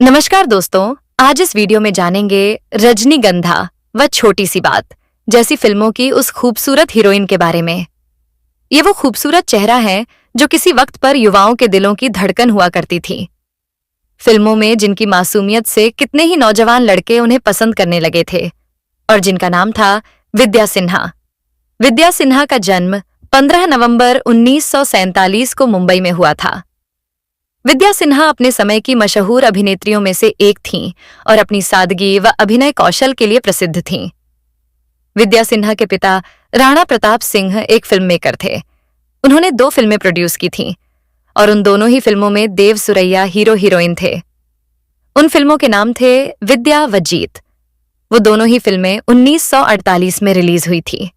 नमस्कार दोस्तों, आज इस वीडियो में जानेंगे रजनीगंधा व छोटी सी बात जैसी फिल्मों की उस खूबसूरत हीरोइन के बारे में। ये वो खूबसूरत चेहरा है जो किसी वक्त पर युवाओं के दिलों की धड़कन हुआ करती थी। फिल्मों में जिनकी मासूमियत से कितने ही नौजवान लड़के उन्हें पसंद करने लगे थे और जिनका नाम था विद्या सिन्हा। विद्या सिन्हा का जन्म 15 नवंबर 1947 को मुंबई में हुआ था। विद्या सिन्हा अपने समय की मशहूर अभिनेत्रियों में से एक थीं और अपनी सादगी व अभिनय कौशल के लिए प्रसिद्ध थीं। विद्या सिन्हा के पिता राणा प्रताप सिंह एक फिल्म मेकर थे। उन्होंने 2 फिल्में प्रोड्यूस की थीं और उन दोनों ही फिल्मों में देव सुरैया हीरो हीरोइन थे। उन फिल्मों के नाम थे विद्या व जीत। वो दोनों ही फिल्में 1948 में रिलीज हुई थी।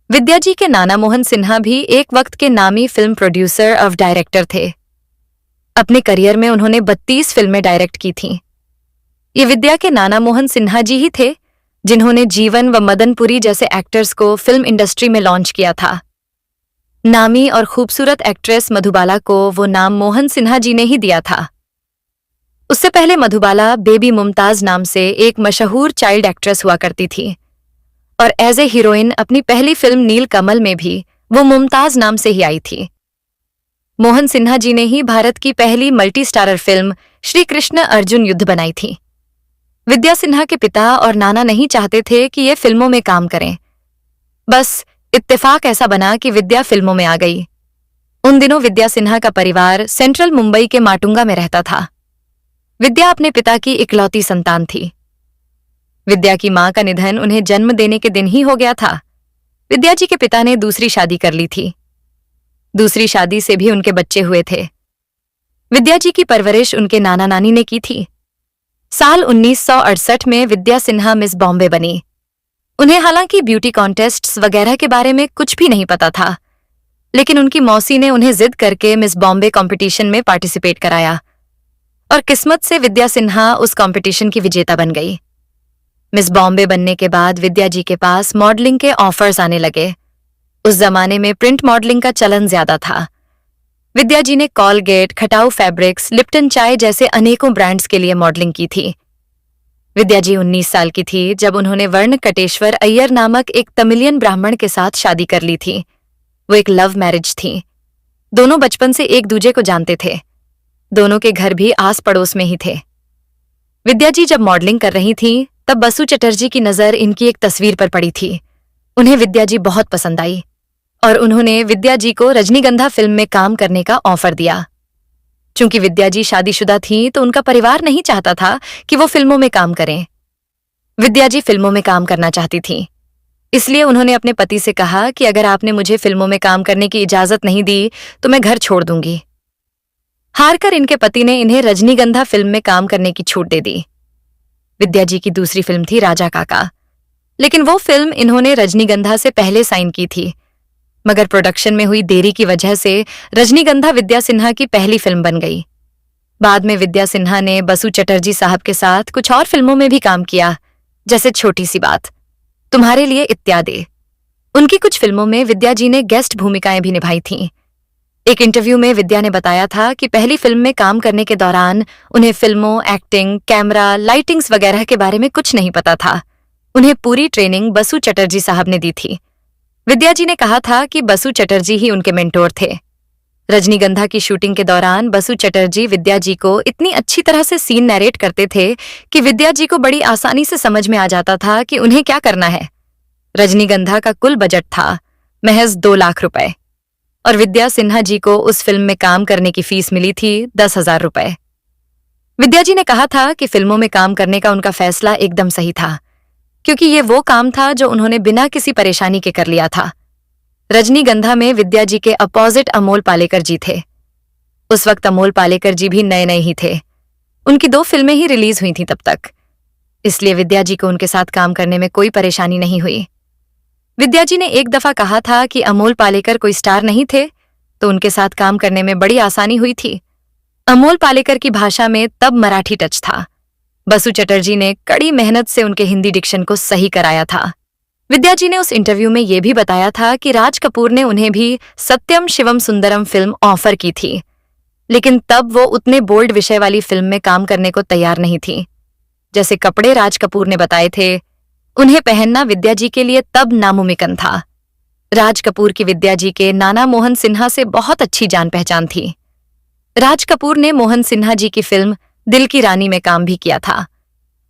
विद्या जी के नाना मोहन सिन्हा भी एक वक्त के नामी फिल्म प्रोड्यूसर और डायरेक्टर थे। अपने करियर में उन्होंने 32 फिल्में डायरेक्ट की थीं। ये विद्या के नाना मोहन सिन्हा जी ही थे जिन्होंने जीवन व मदनपुरी जैसे एक्टर्स को फिल्म इंडस्ट्री में लॉन्च किया था। नामी और खूबसूरत एक्ट्रेस मधुबाला को वो नाम मोहन सिन्हा जी ने ही दिया था। उससे पहले मधुबाला बेबी मुमताज नाम से एक मशहूर चाइल्ड एक्ट्रेस हुआ करती थी और एज ए हीरोइन अपनी पहली फिल्म नील कमल में भी वो मुमताज नाम से ही आई थी। मोहन सिन्हा जी ने ही भारत की पहली multi starrer film Shri Krishna Arjun युद्ध बनाई थी। विद्या सिन्हा के पिता और नाना नहीं चाहते थे कि ये फिल्मों में काम करें। बस इत्तेफाक ऐसा बना कि विद्या फिल्मों में आ गई। उन दिनों विद्या सिन्हा का परिवार सेंट्रल मुंबई के माटुंगा में रहता था। विद्या अपने पिता की इकलौती संतान थी। विद्या की मां का निधन उन्हें जन्म देने के दिन ही हो गया था। विद्या जी के पिता ने दूसरी शादी कर ली थी। दूसरी शादी से भी उनके बच्चे हुए थे। विद्या जी की परवरिश उनके नाना नानी ने की थी। साल 1968 में विद्या सिन्हा मिस बॉम्बे बनी। उन्हें हालांकि ब्यूटी कॉन्टेस्ट्स वगैरह के बारे में कुछ भी नहीं पता था, लेकिन उनकी मौसी ने उन्हें जिद करके मिस बॉम्बे कंपटीशन में पार्टिसिपेट कराया और किस्मत से विद्या सिन्हा उस कंपटीशन की विजेता बन गई। मिस बॉम्बे बनने के बाद विद्या जी के पास मॉडलिंग के ऑफर्स आने लगे। उस जमाने में प्रिंट मॉडलिंग का चलन ज्यादा था। विद्या जी ने कॉलगेट, खटाऊ फैब्रिक्स, लिप्टन चाय जैसे अनेकों ब्रांड्स के लिए मॉडलिंग की थी। विद्या जी 19 साल की थी जब उन्होंने वर्ण कटेश्वर अय्यर नामक एक तमिलियन ब्राह्मण के साथ शादी कर ली थी। वो एक लव मैरिज थी। दोनों बचपन से एक दूजे को जानते थे। दोनों के घर भी आस पड़ोस में ही थे। विद्या जी जब मॉडलिंग कर रही थी तब बसु चटर्जी की नजर इनकी एक तस्वीर पर पड़ी थी। उन्हें विद्या जी बहुत पसंद आई और उन्होंने विद्या जी को रजनीगंधा फिल्म में काम करने का ऑफर दिया। चूंकि विद्या जी शादीशुदा थीं तो उनका परिवार नहीं चाहता था कि वो फिल्मों में काम करें। विद्या जी फिल्मों में काम करना चाहती थीं, इसलिए उन्होंने अपने पति से कहा कि अगर आपने मुझे फिल्मों में काम करने की इजाजत नहीं दी तो मैं घर छोड़ दूंगी। हारकर इनके पति ने इन्हें रजनीगंधा फिल्म में काम करने की छूट दे दी। विद्या जी की दूसरी फिल्म थी राजा काका, लेकिन वो फिल्म इन्होंने रजनीगंधा से पहले साइन की थी, मगर प्रोडक्शन में हुई देरी की वजह से रजनीगंधा विद्या सिन्हा की पहली फिल्म बन गई। बाद में विद्या सिन्हा ने बसु चटर्जी साहब के साथ कुछ और फिल्मों में भी काम किया, जैसे छोटी सी बात, तुम्हारे लिए इत्यादि। उनकी कुछ फिल्मों में विद्या जी ने गेस्ट भूमिकाएं भी निभाई थीं। एक इंटरव्यू में विद्या ने बताया था कि पहली फिल्म में काम करने के दौरान उन्हें फिल्मों, एक्टिंग, कैमरा, लाइटिंग्स वगैरह के बारे में कुछ नहीं पता था। उन्हें पूरी ट्रेनिंग बसु चटर्जी साहब ने दी थी। विद्या जी ने कहा था कि बसु चटर्जी ही उनके मेंटोर थे। रजनीगंधा की शूटिंग के दौरान बसु चटर्जी विद्या जी को इतनी अच्छी तरह से सीन नैरेट करते थे कि विद्या जी को बड़ी आसानी से समझ में आ जाता था कि उन्हें क्या करना है। रजनीगंधा का कुल बजट था महज 2 लाख रुपए और विद्या सिन्हा जी को उस फिल्म में काम करने की फीस मिली थी 10,000 रुपए। विद्या जी ने कहा था कि फिल्मों में काम करने का उनका फैसला एकदम सही था, क्योंकि ये वो काम था जो उन्होंने बिना किसी परेशानी के कर लिया था। रजनीगंधा में विद्या जी के अपोजिट अमोल पालेकर जी थे। उस वक्त अमोल पालेकर जी भी नए नए ही थे। उनकी 2 फिल्में ही रिलीज हुई थीं तब तक, इसलिए विद्या जी को उनके साथ काम करने में कोई परेशानी नहीं हुई। विद्या जी ने एक दफा कहा था कि अमोल पालेकर कोई स्टार नहीं थे, तो उनके साथ काम करने में बड़ी आसानी हुई थी। अमोल पालेकर की भाषा में तब मराठी टच था। बसु चटर्जी ने कड़ी मेहनत से उनके हिंदी डिक्शन को सही कराया था। विद्या जी ने उस इंटरव्यू में यह भी बताया था कि राज कपूर ने उन्हें भी सत्यम शिवम सुंदरम फिल्म ऑफर की थी, लेकिन तब वो उतने बोल्ड विषय वाली फिल्म में काम करने को तैयार नहीं थी। जैसे कपड़े राज कपूर ने बताए थे, उन्हें पहनना विद्या जी के लिए तब नामुमकिन था। राज कपूर की विद्या जी के नाना मोहन सिन्हा से बहुत अच्छी जान पहचान थी। राज कपूर ने मोहन सिन्हा जी की फिल्म दिल की रानी में काम भी किया था।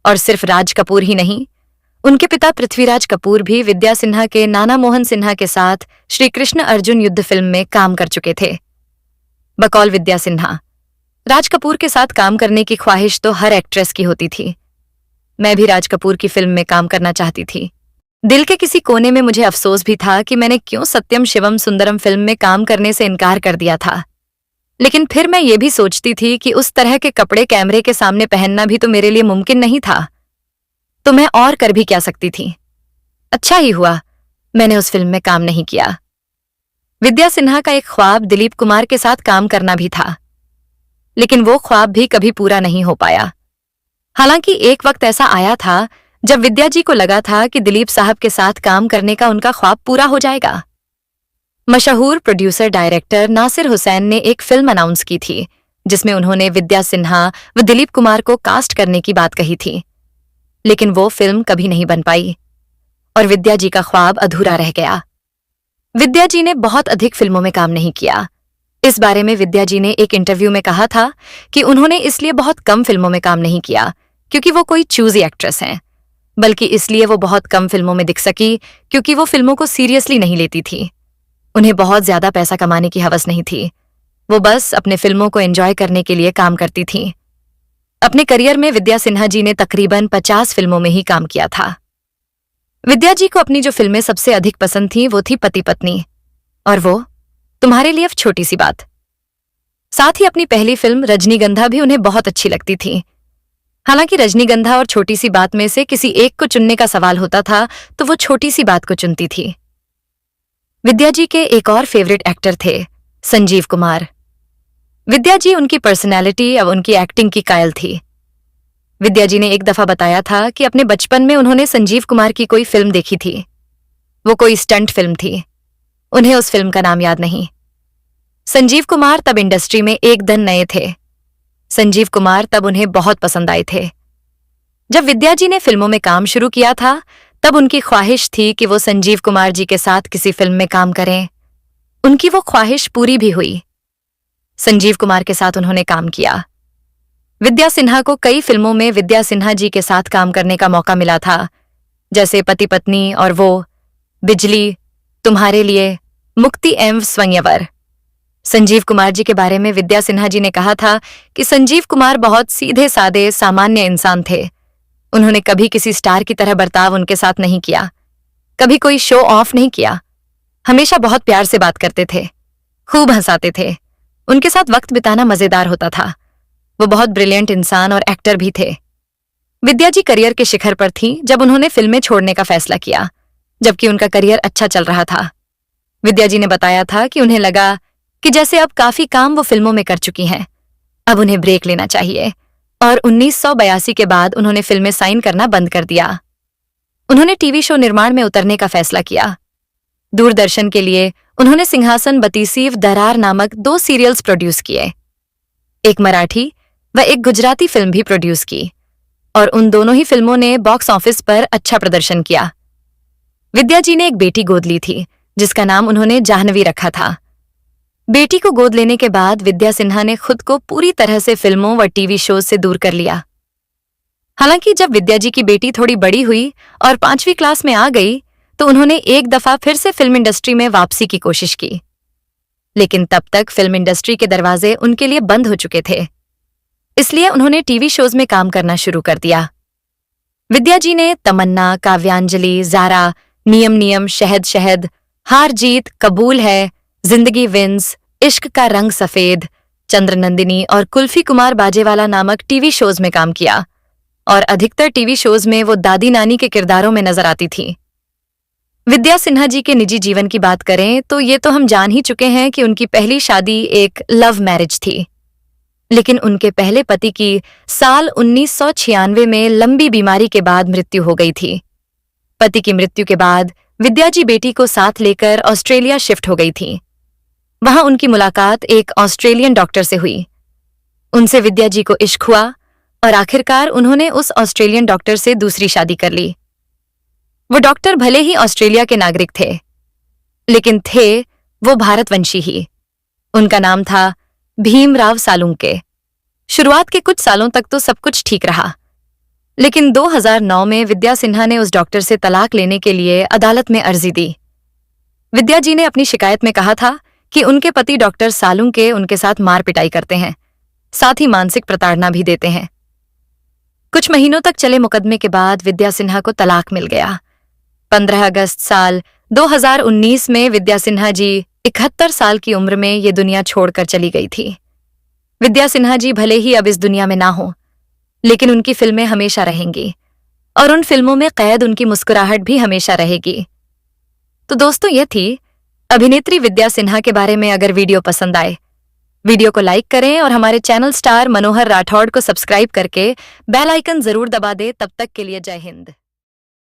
और सिर्फ राज कपूर ही नहीं, उनके पिता पृथ्वीराज कपूर भी विद्या सिन्हा के नाना मोहन सिन्हा के साथ श्री कृष्ण अर्जुन युद्ध फिल्म में काम कर चुके थे। बकौल विद्या सिन्हा, राज कपूर के साथ काम करने की ख्वाहिश तो हर एक्ट्रेस की होती थी। मैं भी राज कपूर की फिल्म में काम करना चाहती थी। दिल के किसी कोने में मुझे अफसोस भी था कि मैंने क्यों सत्यम शिवम सुंदरम फिल्म में काम करने से इनकार कर दिया था। लेकिन फिर मैं ये भी सोचती थी कि उस तरह के कपड़े कैमरे के सामने पहनना भी तो मेरे लिए मुमकिन नहीं था, तो मैं और कर भी क्या सकती थी। अच्छा ही हुआ मैंने उस फिल्म में काम नहीं किया। विद्या सिन्हा का एक ख्वाब दिलीप कुमार के साथ काम करना भी था, लेकिन वो ख्वाब भी कभी पूरा नहीं हो पाया। हालांकि एक वक्त ऐसा आया था जब विद्या जी को लगा था कि दिलीप साहब के साथ काम करने का उनका ख्वाब पूरा हो जाएगा। मशहूर प्रोड्यूसर डायरेक्टर नासिर हुसैन ने एक फिल्म अनाउंस की थी जिसमें उन्होंने विद्या सिन्हा व दिलीप कुमार को कास्ट करने की बात कही थी, लेकिन वो फिल्म कभी नहीं बन पाई और विद्या जी का ख्वाब अधूरा रह गया। विद्या जी ने बहुत अधिक फिल्मों में काम नहीं किया। इस बारे में विद्या जी ने एक इंटरव्यू में कहा था कि उन्होंने इसलिए बहुत कम फिल्मों में काम नहीं किया क्योंकि वो कोई चूजी एक्ट्रेस हैं, बल्कि इसलिए वो बहुत कम फिल्मों में दिख सकी क्योंकि वो फिल्मों को सीरियसली नहीं लेती थी। उन्हें बहुत ज्यादा पैसा कमाने की हवस नहीं थी, वो बस अपने फिल्मों को एंजॉय करने के लिए काम करती थीं। अपने करियर में विद्या सिन्हा जी ने तकरीबन 50 फिल्मों में ही काम किया था। विद्या जी को अपनी जो फिल्में सबसे अधिक पसंद थीं वो थी पति पत्नी और वो तुम्हारे लिए छोटी सी बात। साथ ही अपनी पहली फिल्म रजनीगंधा भी उन्हें बहुत अच्छी लगती थी। हालांकि रजनीगंधा और छोटी सी बात में से किसी एक को चुनने का सवाल होता था तो वो छोटी सी बात को चुनती थी। विद्या जी के एक और फेवरेट एक्टर थे संजीव कुमार। विद्या जी उनकी पर्सनैलिटी और उनकी एक्टिंग की कायल थी। विद्या जी ने एक दफा बताया था कि अपने बचपन में उन्होंने संजीव कुमार की कोई फिल्म देखी थी। वो कोई स्टंट फिल्म थी, उन्हें उस फिल्म का नाम याद नहीं। संजीव कुमार तब इंडस्ट्री में एकदम नए थे। संजीव कुमार तब उन्हें बहुत पसंद आए थे। जब विद्या जी ने फिल्मों में काम शुरू किया था तब उनकी ख्वाहिश थी कि वो संजीव कुमार जी के साथ किसी फिल्म में काम करें। उनकी वो ख्वाहिश पूरी भी हुई। संजीव कुमार के साथ उन्होंने काम किया। विद्या सिन्हा को कई फिल्मों में विद्या सिन्हा जी के साथ काम करने का मौका मिला था, जैसे पति पत्नी और वो, बिजली, तुम्हारे लिए, मुक्ति एवं स्वयंवर। संजीव कुमार जी के बारे में विद्या सिन्हा जी ने कहा था कि संजीव कुमार बहुत सीधे सादे सामान्य इंसान थे। उन्होंने कभी किसी स्टार की तरह बर्ताव उनके साथ नहीं किया, कभी कोई शो ऑफ नहीं किया। हमेशा बहुत प्यार से बात करते थे, खूब हंसाते थे। उनके साथ वक्त बिताना मजेदार होता था। वो बहुत ब्रिलियंट इंसान और एक्टर भी थे। विद्या जी करियर के शिखर पर थीं जब उन्होंने फिल्में छोड़ने का फैसला किया, जबकि उनका करियर अच्छा चल रहा था। विद्या जी ने बताया था कि उन्हें लगा कि जैसे अब काफी काम वो फिल्मों में कर चुकी हैं, अब उन्हें ब्रेक लेना चाहिए, और 1982 के बाद उन्होंने फिल्में साइन करना बंद कर दिया। उन्होंने टीवी शो निर्माण में उतरने का फैसला किया। दूरदर्शन के लिए उन्होंने सिंहासन बतीसीव दरार नामक 2 सीरियल्स प्रोड्यूस किए। एक मराठी व एक गुजराती फिल्म भी प्रोड्यूस की और उन दोनों ही फिल्मों ने बॉक्स ऑफिस पर अच्छा प्रदर्शन किया। विद्या जी ने एक बेटी गोद ली थी जिसका नाम उन्होंने जाह्नवी रखा था। बेटी को गोद लेने के बाद विद्या सिन्हा ने खुद को पूरी तरह से फिल्मों व टीवी शोज से दूर कर लिया। हालांकि जब विद्या जी की बेटी थोड़ी बड़ी हुई और 5वीं क्लास में आ गई तो उन्होंने एक दफा फिर से फिल्म इंडस्ट्री में वापसी की कोशिश की, लेकिन तब तक फिल्म इंडस्ट्री के दरवाजे उनके लिए बंद हो चुके थे। इसलिए उन्होंने टीवी शोज में काम करना शुरू कर दिया। विद्या जी ने तमन्ना, काव्यांजलि, ज़ारा, नियम नियम, शहद शहद, हार जीत, कबूल है, जिंदगी विंस, इश्क का रंग सफेद, चंद्रनंदिनी और कुल्फी कुमार बाजेवाला नामक टीवी शोज में काम किया और अधिकतर टीवी शोज में वो दादी नानी के किरदारों में नजर आती थी। विद्या सिन्हा जी के निजी जीवन की बात करें तो ये तो हम जान ही चुके हैं कि उनकी पहली शादी एक लव मैरिज थी, लेकिन उनके पहले पति की साल 1996 में लंबी बीमारी के बाद मृत्यु हो गई थी। पति की मृत्यु के बाद विद्या जी बेटी को साथ लेकर ऑस्ट्रेलिया शिफ्ट हो गई थी। वहां उनकी मुलाकात एक ऑस्ट्रेलियन डॉक्टर से हुई। उनसे विद्या जी को इश्क हुआ और आखिरकार उन्होंने उस ऑस्ट्रेलियन डॉक्टर से दूसरी शादी कर ली। वो डॉक्टर भले ही ऑस्ट्रेलिया के नागरिक थे, लेकिन थे वो भारतवंशी ही। उनका नाम था भीमराव सालुंके। शुरुआत के कुछ सालों तक तो सब कुछ ठीक रहा, लेकिन 2009 में विद्या सिन्हा ने उस डॉक्टर से तलाक लेने के लिए अदालत में अर्जी दी। विद्या जी ने अपनी शिकायत में कहा था कि उनके पति डॉक्टर सालुंके उनके साथ मार पिटाई करते हैं, साथ ही मानसिक प्रताड़ना भी देते हैं। कुछ महीनों तक चले मुकदमे के बाद विद्या सिन्हा को तलाक मिल गया। 15 अगस्त साल 2019 में विद्या सिन्हा जी 71 साल की उम्र में ये दुनिया छोड़कर चली गई थी। विद्या सिन्हा जी भले ही अब इस दुनिया में ना हो, लेकिन उनकी फिल्में हमेशा रहेंगी और उन फिल्मों में कैद उनकी मुस्कुराहट भी हमेशा रहेगी। तो दोस्तों, ये थी अभिनेत्री विद्या सिन्हा के बारे में। अगर वीडियो पसंद आए, वीडियो को लाइक करें और हमारे चैनल स्टार मनोहर राठौड़ को सब्सक्राइब करके बेल आइकन जरूर दबा दें। तब तक के लिए जय हिंद।